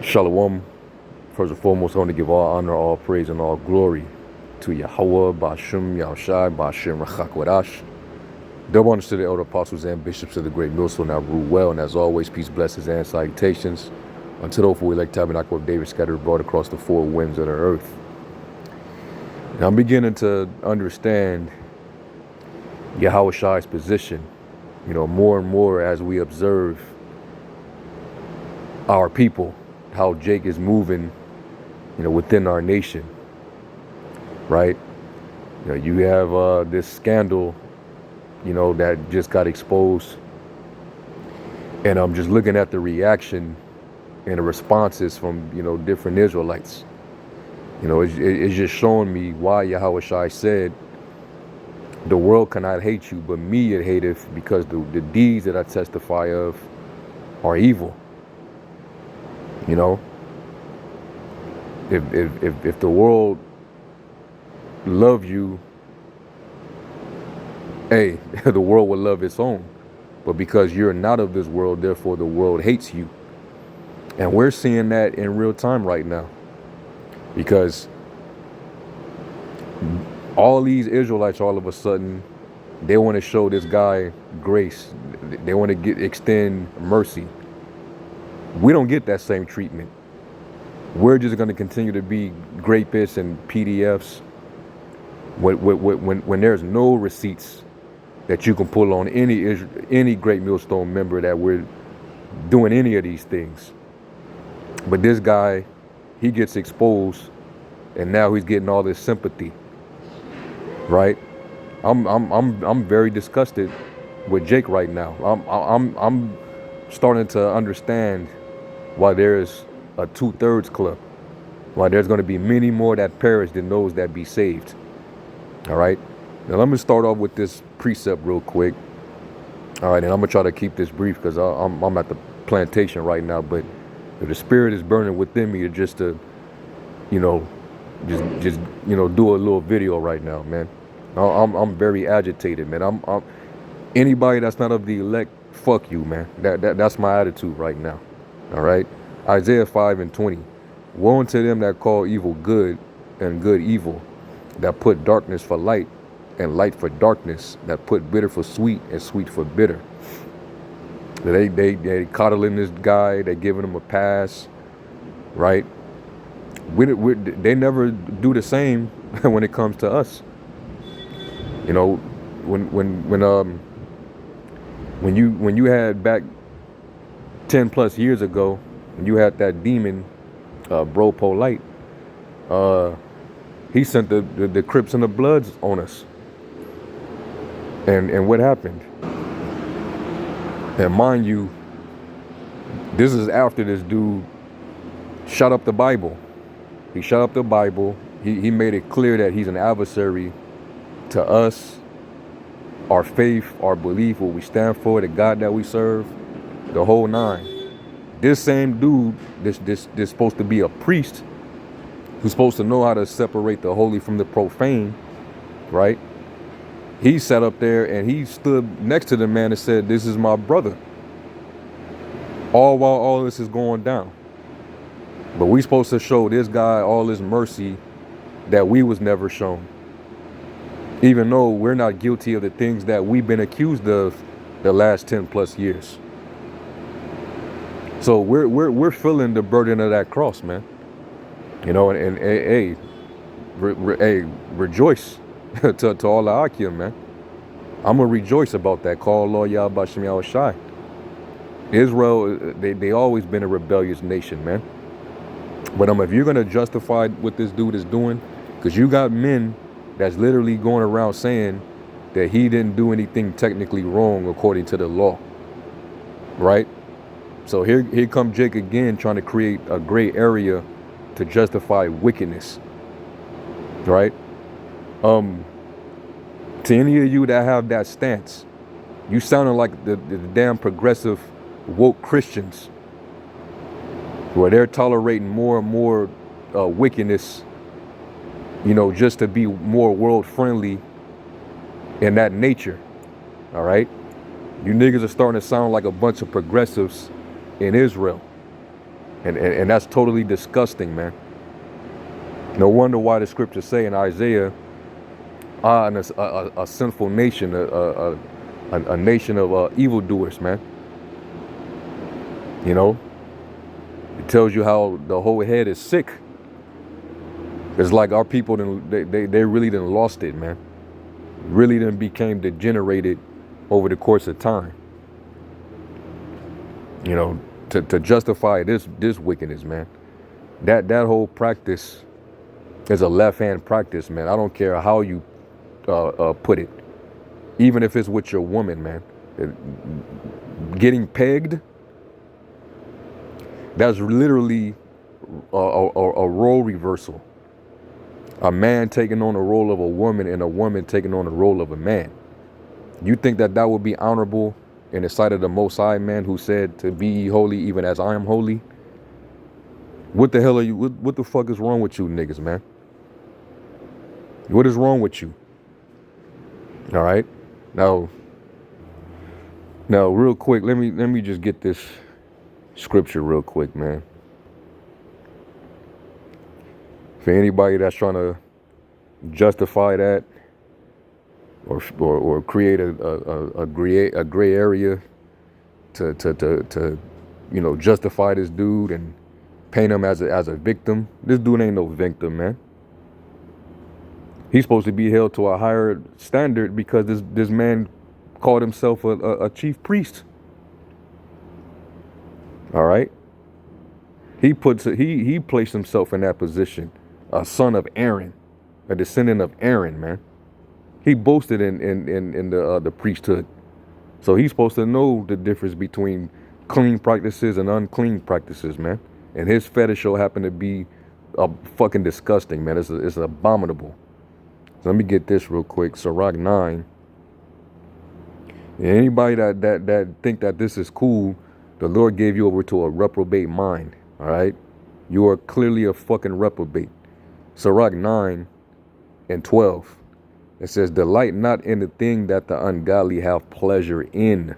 Shalom. First and foremost, I want to give all honor, all praise, and all glory to Yahweh, Ba'ashem, Yahushai, Ba'ashem, Rachakwadash. Double honors to the elder apostles and bishops of the great millstone that rule well. And as always, peace, blessings, and salutations unto the hopeful elect tabernacle of David scattered abroad across the four winds of the earth. And I'm beginning to understand Yahushai's position, more and more as we observe our people, how Jake is moving, within our nation, right? You have this scandal, that just got exposed. And I'm just looking at the reaction and the responses from, different Israelites. It's just showing me why Yahushua said, the world cannot hate you, but me it hateth, because the deeds that I testify of are evil. If the world love you, hey, the world will love its own. But because you're not of this world, therefore the world hates you. And we're seeing that in real time right now. Because all these Israelites, all of a sudden, they want to show this guy grace. They want to extend mercy. We don't get that same treatment. We're just going to continue to be grapists and PDFs when there's no receipts that you can pull on any Great Millstone member that we're doing any of these things. But this guy, he gets exposed, and now he's getting all this sympathy, right? I'm very disgusted with Jake right now. I'm starting to understand why there's a 2/3 club, why there's going to be many more that perish than those that be saved. All right. Now let me start off with this precept real quick. All right, and I'm gonna try to keep this brief because I'm at the plantation right now. But if the spirit is burning within me, just to, do a little video right now, man. I'm very agitated, man. I'm anybody that's not of the elect, fuck you, man. That's my attitude right now. All right. Isaiah 5:20. Woe unto them that call evil good and good evil, that put darkness for light and light for darkness, that put bitter for sweet and sweet for bitter. They coddling this guy, they giving him a pass, right? They never do the same when it comes to us. When you had back 10 plus years ago, when you had that demon, Bro Polite, he sent the Crips and the Bloods on us. And what happened? And mind you, this is after this dude shut up the Bible. He shut up the Bible. He made it clear that he's an adversary to us, our faith, our belief, what we stand for, the God that we serve, the whole nine. This same dude, this supposed to be a priest, who's supposed to know how to separate the holy from the profane, right? He sat up there and he stood next to the man and said, "This is my brother." All while all this is going down. But we supposed to show this guy all this mercy that we was never shown. Even though we're not guilty of the things that we've been accused of the last 10 plus years. So we're feeling the burden of that cross, man. And hey, rejoice to all the Akim, man. I'm gonna rejoice about that. Call Lord Yahweh Shem Yahushai. Israel, they always been a rebellious nation, man. But if you're gonna justify what this dude is doing, because you got men that's literally going around saying that he didn't do anything technically wrong according to the law, right? So here come Jake again, trying to create a gray area to justify wickedness, right? To any of you that have that stance, you sounding like the damn progressive woke Christians, where they're tolerating more and more wickedness, just to be more world friendly in that nature. All right, you niggas are starting to sound like a bunch of progressives in Israel. And that's totally disgusting, man. No wonder why the scriptures say in Isaiah, and a sinful nation, a nation of evildoers, man. You know, it tells you how the whole head is sick. It's like our people, they really done lost it, man. Really done became degenerated over the course of time. You know, to justify this wickedness, man. That whole practice is a left hand practice, man. I don't care how you put it, even if it's with your woman, man. Getting pegged, that's literally a role reversal. A man taking on the role of a woman and a woman taking on the role of a man. You think that would be honorable in the sight of the Most High, man, who said to be ye holy even as I am holy? What the hell are you, what the fuck is wrong with you niggas, man? What is wrong with you? All right. Now real quick, let me just get this scripture real quick, man. For anybody that's trying to justify that or create a gray area to justify this dude and paint him as a victim. This dude ain't no victim, man. He's supposed to be held to a higher standard because this man called himself a chief priest. All right. He placed himself in that position, a son of Aaron, a descendant of Aaron, man. He boasted in the priesthood, so he's supposed to know the difference between clean practices and unclean practices, man. And his fetish show happened to be fucking disgusting, man. It's abominable. So let me get this real quick. Sirach 9. And anybody that think that this is cool, the Lord gave you over to a reprobate mind. All right, you are clearly a fucking reprobate. Sirach 9 and 12. It says, delight not in the thing that the ungodly have pleasure in.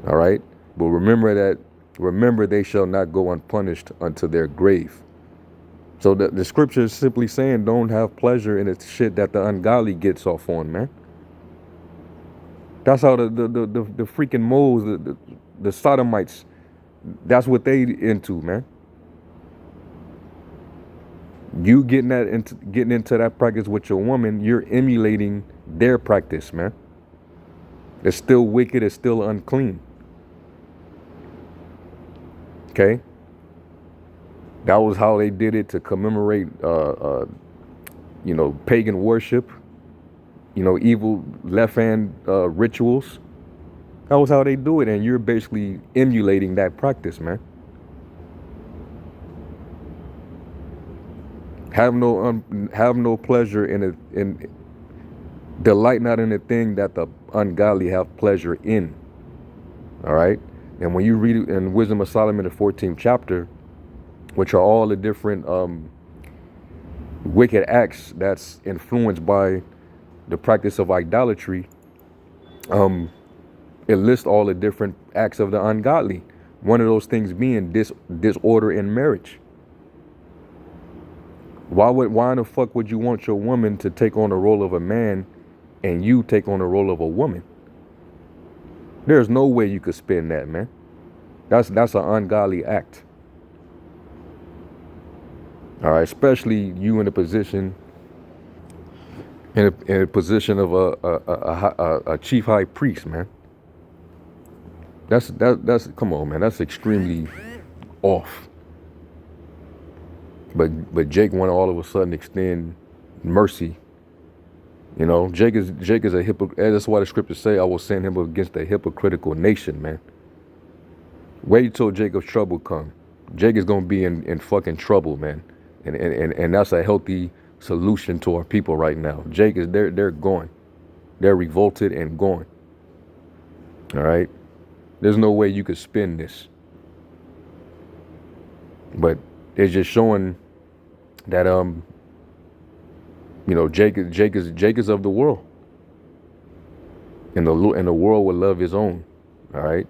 All right. But remember they shall not go unpunished unto their grave. So the scripture is simply saying don't have pleasure in the shit that the ungodly gets off on, man. That's how the freaking moles, the sodomites, that's what they into, man. You getting into that practice with your woman, you're emulating their practice, man. It's still wicked, it's still unclean. Okay? That was how they did it to commemorate pagan worship, evil left-hand rituals. That was how they do it, and you're basically emulating that practice, man. Have no pleasure in delight not in the thing that the ungodly have pleasure in. All right. And when you read it in Wisdom of Solomon, the 14th chapter, which are all the different wicked acts that's influenced by the practice of idolatry, it lists all the different acts of the ungodly. One of those things being disorder in marriage. Why in the fuck would you want your woman to take on the role of a man and you take on the role of a woman? There's no way you could spin that, man. That's an ungodly act. All right, especially you in a position of a chief high priest, man. That's come on, man. That's extremely off. But Jake want to all of a sudden extend mercy. Jake is a hypocrite. That's why the scriptures say, I will send him against a hypocritical nation, man. Wait till Jacob's trouble come. Jake is gonna be in fucking trouble, man. And that's a healthy solution to our people right now. Jake is they're gone. They're revolted and gone. All right. There's no way you could spin this. But it's just showing that Jake is of the world, and the world will love his own. All right.